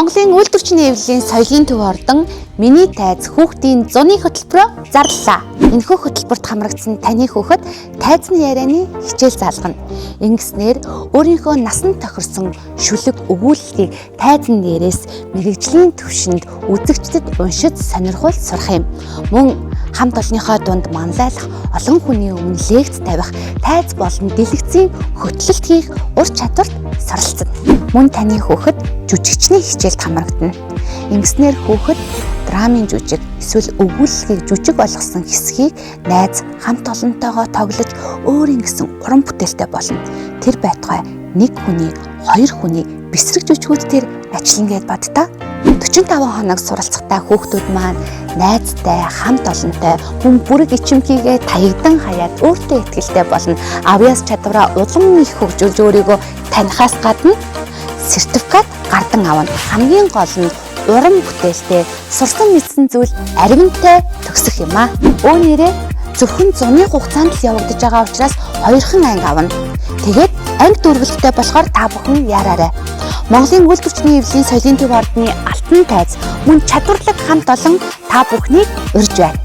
Монголын үйлдвэрчний эвлэлийн соёлын төв ордон миний тайз хүүхдийн зуны хөтөлбөрөөр зарлалаа. Энэхүү хөтөлбөрт хамрагдсан таны хүүхэд тайзны ярианы хичээл заалгана. Ингэснээр өөрийнхөө насанд тохирсон шүлэг өгүүлэлтийг тайзны дээрээс мэрэгжлийн төвшөнд үзэгчдэд уншиж сонирхол сурах юм. Мөн хамт олонныхоо дунд манлайлах, олон хүний өмнө лекц тавих, тайз болон дэлгэцийн хөтлөлт хийх ур чадварт суралцсан. Мөн таны хүүхэд жүжигчний хичээлд хамрагдана. Ингэснээр хүүхэд драмын жүжиг эсвэл өгүүлэлгийг жүжиг болгосон хэсгийг найз хамт олонтойгоо тоглож өөрийн гэсэн уран бүтээлтэй болно. Тэр байтугай нэг хүний, хоёр хүний бэсрэг жүжигүүд төр ажиллана гэд бадтаа. 45 хоног суралцахтаа хүүхдүүд маань найзтай, хамт олонтой, мөн бүрэг ичимхийгээ таягдан хаяад өөртөө ихтэй болно. Авьяас чадвараа улам их хөгжүүлж өөрийгөө танихаас гадна сертификат гардан авна. Хамгийн гол нь уран бүтээлтэй сурсан мэдсэн зүйл аримтай төгсөх юм аа. Өөрөөр зөвхөн зуны хугацаанд л явагдаж байгаа учраас хоёрхан анги авна. Тэгээд анги дүүргэлттэй болохоор та бүхэн яараарай. Монголын үйлдвэрчний эвлэлийн соёлын төв ордны алтан тайз мөн чадварлаг хамт олон та бүхнийг урьж байна.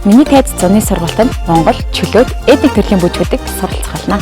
Миний тайз зуны сургалтанд Монгол, чөлөөт, этник төрлийн бүжигдэг суралцах болно.